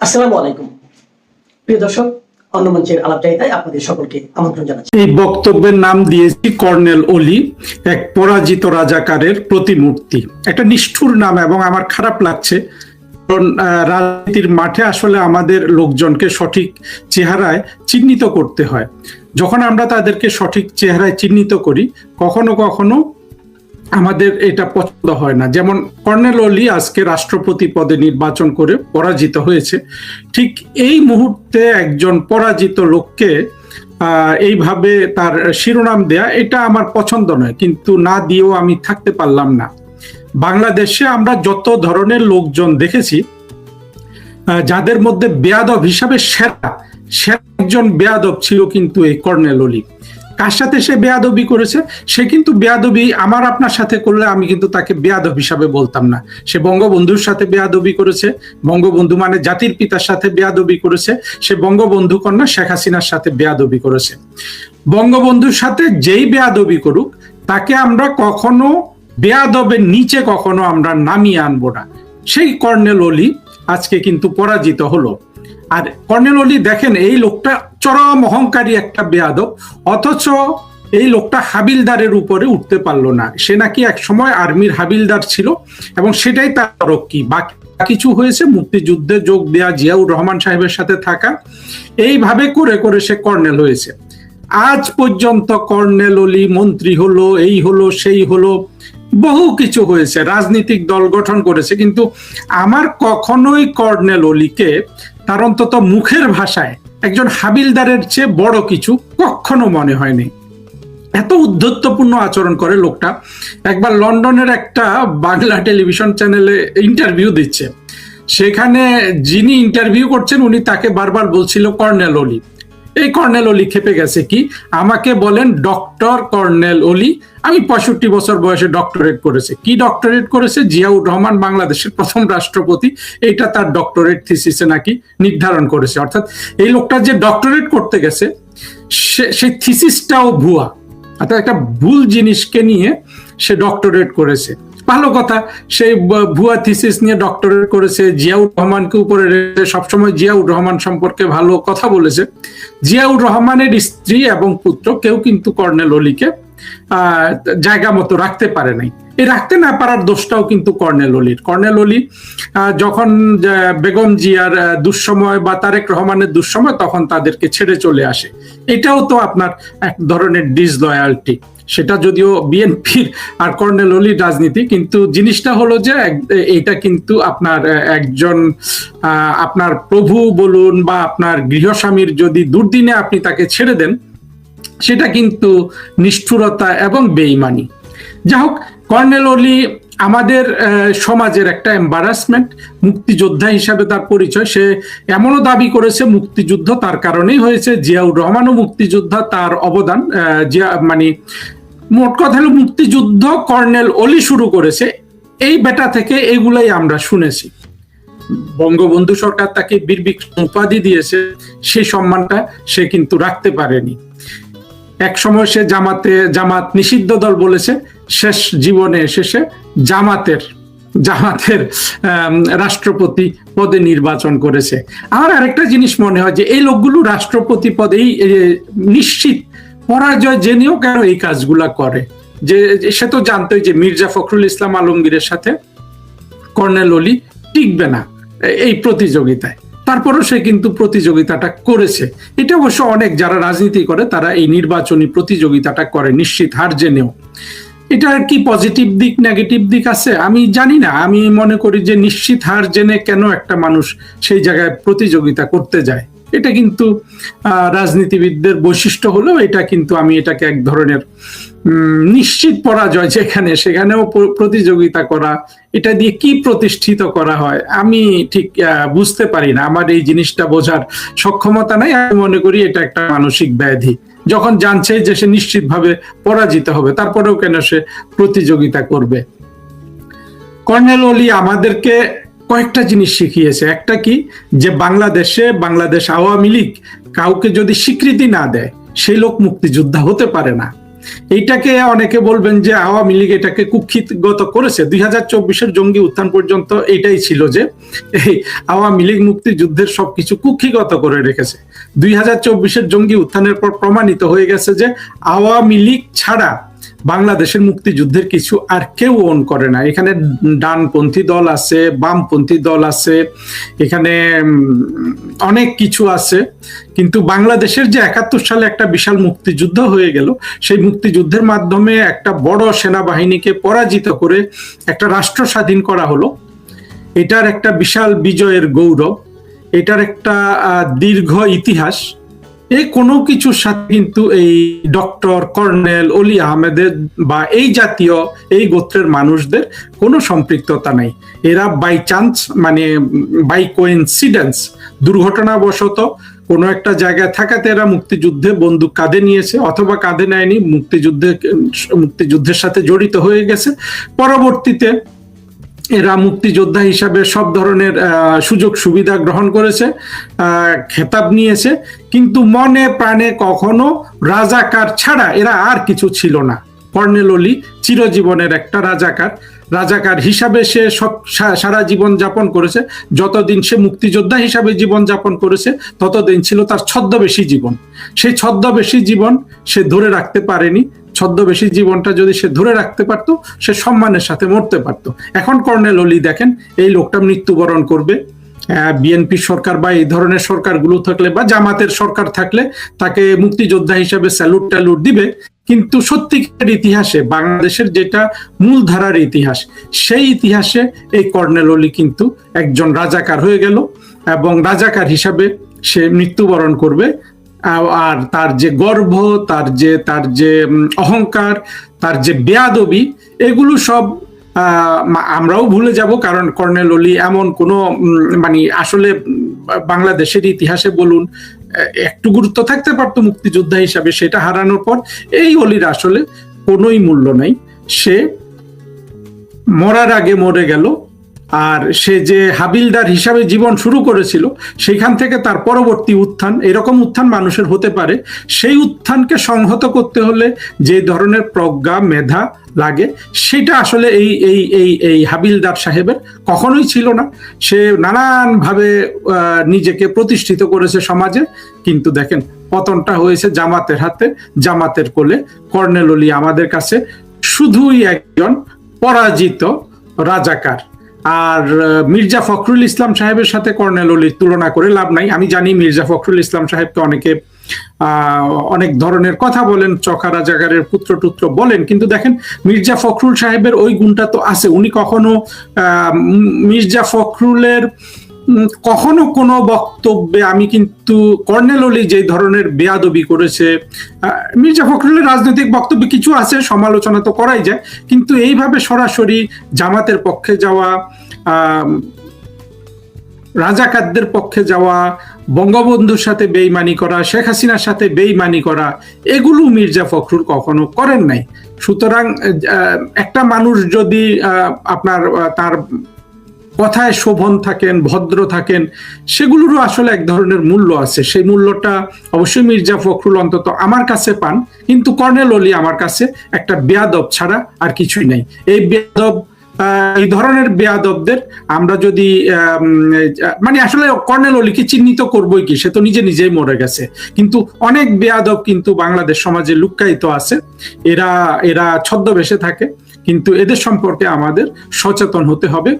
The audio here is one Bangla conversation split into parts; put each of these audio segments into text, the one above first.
আসসালামু আলাইকুম প্রিয় দর্শক, অন্য মঞ্চের আলাপচারিতায় আপনাদের সকলকে আমন্ত্রণ জানাচ্ছি। এই বক্তব্যের নাম দিয়েছি কর্নেল ওলি, এক পরাজিত রাজাকারের প্রতিমূর্তি। একটা নিষ্ঠুর নাম এবং আমার খারাপ লাগছে, কারণ রাজনীতির মাঠে আসলে আমাদের লোকজনকে সঠিক চেহারায় চিহ্নিত করতে হয়। যখন আমরা তাদেরকে সঠিক চেহারায় চিহ্নিত করি, কখনো কখনো আমাদের এটা পছন্দ হয় না। যেমন কর্নেল ওলি আজকে রাষ্ট্রপতি পদে নির্বাচন করে পরাজিত হয়েছে। ঠিক এই মুহূর্তে একজন পরাজিত লোককে এইভাবে তার শিরোনাম দেয়া, এটা আমার পছন্দ নয়, কিন্তু না দিয়েও আমি থাকতে পারলাম না। বাংলাদেশে আমরা যত ধরনের লোকজন দেখেছি, যাদের মধ্যে বেয়াদব হিসাবে সেরা একজন বেয়াদব ছিল কিন্তু এই কর্নেল ওলি। কার সাথে সে বেয়াদবি করেছে? সে কিন্তু বেয়াদবি আমার আপনার সাথে করলে আমি কিন্তু তাকে বেয়াদব হিসাবে বলতাম না। সে বঙ্গবন্ধুর সাথে বেয়াদবি করেছে, বঙ্গবন্ধু মানে জাতির পিতার সাথে বেয়াদবি করেছে, সে বঙ্গবন্ধু কন্যা শেখ হাসিনার সাথে বেয়াদবি করেছে। বঙ্গবন্ধুর সাথে যেই বেয়াদবি করুক, তাকে আমরা কখনো বেয়াদবের নিচে কখনো আমরা নামিয়ে আনবো না। সেই কর্নেল ওলি আজকে কিন্তু পরাজিত হলো। আর কর্নেল ওলি দেখেন, এই লোকটা চরম অহংকারী একটা বেয়াদব, অথচ এই লোকটা হাবিলদারের উপরে উঠতে পারলো না। সে নাকি এক সময় আর্মির হাবিলদার ছিল এবং সেটাই তার তরক্কি। বাকি কিছু হয়েছে মুক্তিযুদ্ধে যোগ দেয়া, জিয়াউর রহমান সাহেবের সাথে থাকা, এইভাবে করে করে সে কর্নেল হয়েছে। আজ পর্যন্ত কর্নেল ওলি মন্ত্রী হলো, এই হলো সেই হলো, বহু কিছু হয়েছে, রাজনৈতিক দল গঠন করেছে, কিন্তু আমার কখনোই কর্নেল ওলিকে তার অন্তত মুখের ভাষায় একজন হাবিলদারের চেয়ে বড় কিছু কখনো মনে হয়নি। এত উদ্ধত্যপূর্ণ আচরণ করে লোকটা। একবার লন্ডনের একটা বাংলা টেলিভিশন চ্যানেলে ইন্টারভিউ দিচ্ছে, সেখানে যিনি ইন্টারভিউ করছেন উনি তাকে বারবার বলছিল কর্নেল ওলি। এই কর্নেল ওলি খেপে গেছে, কি আমাকে বলেন ডক্টর কর্নেল ওলি? আমি 65 বছর বয়সে ডক্টরেট করেছে। কি ডক্টরেট করেছে? জিয়াউর রহমান বাংলাদেশের প্রথম রাষ্ট্রপতি, এটা তার ডক্টরেট থিসিসে নাকি নির্ধারণ করেছে। অর্থাৎ এই লোকটা যে ডক্টরেট করতে গেছে, সেই থিসিসটাও ভুয়া, অর্থাৎ একটা ভুল জিনিসকে নিয়ে সে ডক্টরেট করেছে। ভালো কথা, সেই ভুয়া থিসিস নিয়ে ডক্টরেট করেছে, জিয়াউর রহমানকে উপরে রেখে সবসময় জিয়াউর রহমান সম্পর্কে ভালো কথা বলেছে। জিয়াউর রহমানের স্ত্রী এবং পুত্র কেউ কিন্তু কর্নেল ওলিকে জায়গা মতো রাখতে পারে নাই। এই রাখতে না পারার দোষটাও কিন্তু কর্নেল ওলির। কর্নেল ওলি যখন বেগম জিয়ার দুঃসময় বা তারেক রহমানের দুঃসময়, তখন তাদেরকে ছেড়ে চলে আসে। এটাও তো আপনার এক ধরনের ডিসলয়ালটি। সেটা যদিও বিএনপির আর কর্নেল ওলির রাজনীতি, কিন্তু জিনিসটা হলো যে এটা কিন্তু আপনার একজন আপনার প্রভু বলুন বা আপনার গৃহস্বামীর যদি দুর্দিনে আপনি তাকে ছেড়ে দেন, সেটা কিন্তু নিষ্ঠুরতা এবং বেঈমানি। যাই হোক, কর্নেল ওলি আমাদের সমাজের একটা এম্বারাসমেন্ট। মুক্তিযোদ্ধা হিসাবে তার পরিচয়, সে এমনও দাবি করেছে মুক্তিযুদ্ধ তার কারণেই হয়েছে, জিয়াউর রহমানও মুক্তিযোদ্ধা, তার অবদান মানে মোট কথা হলো মুক্তিযুদ্ধ কর্নেল ওলি শুরু করেছে। এই বেটা থেকে এগুলাই আমরা শুনেছি। বঙ্গবন্ধু সরকার তাকে বীর বিক্রম উপাধি দিয়েছে, সেই সম্মানটা সে কিন্তু রাখতে পারেনি। এক সময় সে জামাত নিষিদ্ধ দল বলেছে, শেষ জীবনে এসে জামাতের রাষ্ট্রপতি পদে নির্বাচন করেছে। আমার আরেকটা জিনিস মনে হয় যে এই লোকগুলো রাষ্ট্রপতি পদেই নিশ্চিত পরাজয় জেনেও কেন এই কাজগুলা করে। যে সে তো জানতোই যে মির্জা ফখরুল ইসলাম আলমগীরের সাথে কর্নেল ওলি টিকবে না এই প্রতিযোগিতায়, তারপরও সে কিন্তু প্রতিযোগিতাটা করেছে। এটা অবশ্য অনেক যারা রাজনীতি করে তারা এই নির্বাচনী প্রতিযোগিতাটা করে নিশ্চিত হার জেনেও। এটার কি পজিটিভ দিক নেগেটিভ দিক আছে আমি জানি না। আমি মনে করি যে নিশ্চিত হার জেনে কেন একটা মানুষ সেই জায়গায় প্রতিযোগিতা করতে যায়, এটা কিন্তু রাজনীতিবিদদের বৈশিষ্ট্য হলেও এটা কিন্তু আমি এটাকে এক ধরনের নিশ্চিত পরাজয়, যেখানে সেখানেও প্রতিযোগিতা করা, এটা দিয়ে কি প্রতিষ্ঠিত করা হয় আমি ঠিক বুঝতে পারি না। আমার এই জিনিসটা বোঝার সক্ষমতা নাই। আমি মনে করি এটা একটা মানসিক ব্যাধি। যখন জানছে যে সে নিশ্চিতভাবে পরাজিত হবে, তারপরেও কেন সে প্রতিযোগিতা করবে? কর্নেল ওলি আমাদেরকে কয়েকটা জিনিস শিখিয়েছে। একটা কি, যে বাংলাদেশ আওয়ামী লীগ কাউকে যদি স্বীকৃতি না দেয়, সেই লোক মুক্তিযোদ্ধা হতে পারে না। এইটাকে অনেকে বলবেন যে আওয়ামী লীগ এটাকে কুক্ষিগত করেছে। 2024-এর জঙ্গি উত্থান পর্যন্ত এটাই ছিল যে এই আওয়ামী লীগ মুক্তিযুদ্ধের সবকিছু কুক্ষিগত করে রেখেছে। 2024-এর জঙ্গি উত্থানের পর প্রমাণিত হয়ে গেছে যে আওয়ামী লীগ ছাড়া বাংলাদেশের মুক্তিযুদ্ধের কিছু আর কেউ ওন করে না। এখানে ডানপন্থী দল আছে, বামপন্থী দল আছে, এখানে অনেক কিছু আছে, কিন্তু বাংলাদেশের যে 71 সালে একটা বিশাল মুক্তিযুদ্ধ হয়ে গেল, সেই মুক্তিযুদ্ধের মাধ্যমে একটা বড় সেনাবাহিনীকে পরাজিত করে একটা রাষ্ট্র স্বাধীন করা হলো। এটার একটা বিশাল বিজয়ের গৌরব, এটার একটা দীর্ঘ ইতিহাস। এই কোনো কিছুর সাথে কিন্তু এই ডক্টর কর্নেল অলি আহমেদের বা এই জাতীয় এই গোত্রের মানুষদের কোনো সম্পৃক্ততা নাই। এরা বাই চান্স, মানে বাই কোইন্সিডেন্স, দুর্ঘটনাবশত কোনো একটা জায়গায় থাকাতে এরা মুক্তিযুদ্ধে বন্দুক কাঁধে নিয়েছে, অথবা কাঁধে নেয়নি, মুক্তিযুদ্ধের সাথে জড়িত হয়ে গেছে। পরবর্তীতে এরা মুক্তিযোদ্ধা হিসাবে সব ধরনের সুযোগ সুবিধা গ্রহণ করেছে, খেতাব নিয়েছে, কিন্তু মনে প্রাণে কখনো রাজাকার ছাড়া এরা আর কিছু ছিল না। কর্নেল অলি চিরজীবনের একটা রাজাকার হিসাবে সে সব সারা জীবন যাপন করেছে। যতদিন সে মুক্তিযোদ্ধা হিসাবে জীবন যাপন করেছে ততদিন ছিল তার ছদ্মবেশী জীবন। সেই ছদ্মবেশী জীবন সে ধরে রাখতে পারেনি। ছদ্মবেশী জীবনটা যদি সে ধরে রাখতে পারতো, সে সম্মানের সাথে মরতে পারতো। এখন কর্নেল অলি দেখেন, এই লোকটা মৃত্যুবরণ করবে। বিএনপি সরকার বা এই ধরনের সরকারগুলো থাকলে বা জামাতের সরকার থাকলে তাকে মুক্তিযোদ্ধা হিসাবে স্যালুট ট্যালুট দিবে, কিন্তু সত্যিকার ইতিহাসে বাংলাদেশের যেটা মূলধারার ইতিহাস, সেই ইতিহাসে এই কর্নেল অলি কিন্তু একজন রাজাকার হয়ে গেল এবং রাজাকার হিসাবে সে মৃত্যুবরণ করবে। আর তার যে গর্ব, তার যে অহংকার, তার যে বেয়াদবি, এগুলো সব আমরাও ভুলে যাব। কারণ কর্নেল অলি এমন কোনো মানে আসলে বাংলাদেশের ইতিহাসে বলুন একটু গুরুত্ব থাকতে পারতো মুক্তিযোদ্ধা হিসাবে, সেটা হারানোর পর এই অলির আসলে কোনোই মূল্য নাই। সে মরার আগে মরে গেল। আর সে যে হাবিলদার হিসাবে জীবন শুরু করেছিল, সেখান থেকে তার পরবর্তী উত্থান, এরকম উত্থান মানুষের হতে পারে, সেই উত্থানকে সংহত করতে হলে যে ধরনের প্রজ্ঞা মেধা লাগে, সেটা আসলে এই হাবিলদার সাহেবের কখনোই ছিল না। সে নানানভাবে নিজেকে প্রতিষ্ঠিত করেছে সমাজে, কিন্তু দেখেন পতনটা হয়েছে জামাতের হাতে, জামাতের কোলে। কর্নেল অলি আমাদের কাছে শুধুই একজন পরাজিত রাজাকার। আর মির্জা ফখরুল ইসলাম সাহেবের সাথে কর্নেল অলির তুলনা করে লাভ নাই। আমি জানি মির্জা ফখরুল ইসলাম সাহেবকে অনেকে অনেক ধরনের কথা বলেন, চকা রাজাকারের পুত্র টুত্র বলেন, কিন্তু দেখেন মির্জা ফখরুল সাহেবের ওই গুণটা তো আছে। উনি কখনো মির্জা ফখরুলের কখনো কোনো বক্তব্যে, আমি কিন্তু কর্নেল অলি যে ধরনের বেয়াদবি করেছে, মির্জা ফখরুলের রাজনৈতিক বক্তব্য কিছু আছে, সমালোচনা তো করাই যায়, কিন্তু এইভাবে সরাসরি জামাতের পক্ষে যাওয়া, রাজাকারদের পক্ষে যাওয়া, বঙ্গবন্ধুর সাথে বেইমানি করা, শেখ হাসিনার সাথে বেইমানি করা, এগুলো মির্জা ফখরুল কখনো করেন নাই। সুতরাং একটা মানুষ যদি আপনার তার কথায় শোভন থাকেন, ভদ্র থাকেন, সেগুলোরও আসলে এক ধরনের মূল্য আছে। সেই মূল্যটা অবশ্যই মির্জা ফখরুল অন্তত আমার কাছে পান, কিন্তু কর্নেল অলি আমার কাছে একটা বেয়াদব ছাড়া আর কিছুই নাই। এই ধরনের বেয়াদবদের আমরা যদি মানে আসলে কর্নেল অলিকে চিহ্নিত করবোই কি, সে তো নিজেই মরে গেছে, কিন্তু অনেক বেয়াদব কিন্তু বাংলাদেশ সমাজে লুক্কায়িত আছে। এরা ছদ্মবেশে থাকে, কিন্তু এদের সম্পর্কে আমাদের সচেতন হতে হবে।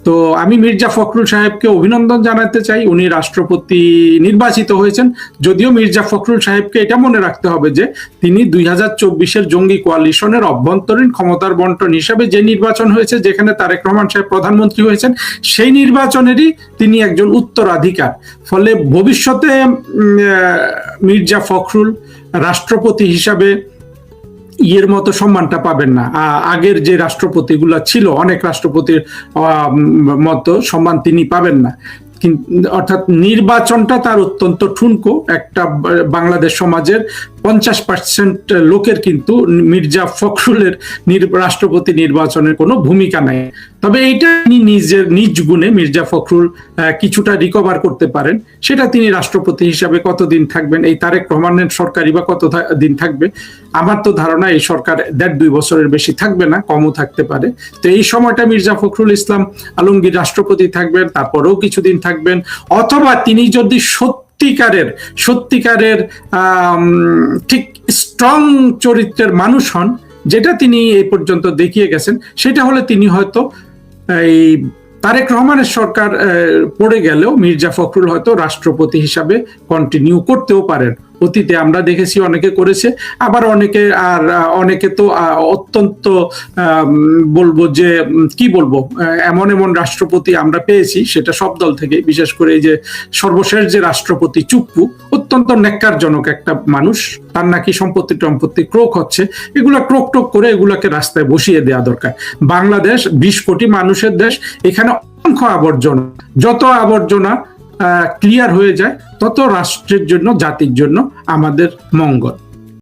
তো আমি মির্জা ফখরুল সাহেবকে অভিনন্দন জানাতে চাই, উনি রাষ্ট্রপতি নির্বাচিত হয়েছেন। যদিও মির্জা ফখরুল সাহেবকে এটা মনে রাখতে হবে যে তিনি 2024-এর জঙ্গি কোয়ালিশনের অভ্যন্তরীণ ক্ষমতার বন্টন হিসাবে যে নির্বাচন হয়েছে, যেখানে তারেক রহমান সাহেব প্রধানমন্ত্রী হয়েছেন, সেই নির্বাচনেরই তিনি একজন উত্তরাধিকার। ফলে ভবিষ্যতে মির্জা ফখরুল রাষ্ট্রপতি হিসাবে ইয়ের মতো সম্মানটা পাবেন না। আগের যে রাষ্ট্রপতিগুলো ছিল, অনেক রাষ্ট্রপতির মতো সম্মান তিনি পাবেন না। অর্থাৎ নির্বাচনটা তার অত্যন্ত ঠুনকো। একটা বাংলাদেশ সমাজের 50% লোকের কিন্তু মির্জা ফখরুলের রাষ্ট্রপতি নির্বাচনের কোনো ভূমিকা নাই। তবে এইটা তিনি নিজ গুণে মির্জা ফখরুল কিছুটা রিকভার করতে পারেন। সেটা তিনি রাষ্ট্রপতি হিসাবে কতদিন থাকবেন, এই তারেক রহমানের সরকারই বা কত দিন থাকবে। আমার তো ধারণা এই সরকার 1.5-2 বছরের বেশি থাকবে না, কমও থাকতে পারে। তো এই সময়টা মির্জা ফখরুল ইসলাম আলমগীর রাষ্ট্রপতি থাকবেন, তারপরেও কিছুদিন থাকবেন। অথবা তিনি যদি সত্যিকারের ঠিক স্ট্রং চরিত্রের মানুষ হন, যেটা তিনি এই পর্যন্ত দেখিয়ে গেছেন, সেটা হলে তিনি হয়তো এই তারেক রহমানের সরকার পড়ে গেলেও মির্জা ফখরুল হয়তো রাষ্ট্রপতি হিসাবে কন্টিনিউ করতেও পারেন। অতীতে আমরা দেখেছি অনেকে করেছে, আবার অনেকে তো অত্যন্ত বলবো যে কি বলবো, এমন রাষ্ট্রপতি আমরা পেয়েছি, সেটা সব দল থেকে। বিশেষ করে এই যে সর্বশেষ যে রাষ্ট্রপতি চুপ্পু, অত্যন্ত ন্যাক্কারজনক একটা মানুষ। তার নাকি সম্পত্তি ক্রোক হচ্ছে, এগুলা ক্রোক করে এগুলাকে রাস্তায় বসিয়ে দেওয়া দরকার। বাংলাদেশ 20 কোটি মানুষের দেশ, এখানে অসংখ্য আবর্জনা। যত আবর্জনা ক্লিয়ার হয়ে যায় তত রাষ্ট্রের জন্য, জাতির জন্য আমাদের মঙ্গল।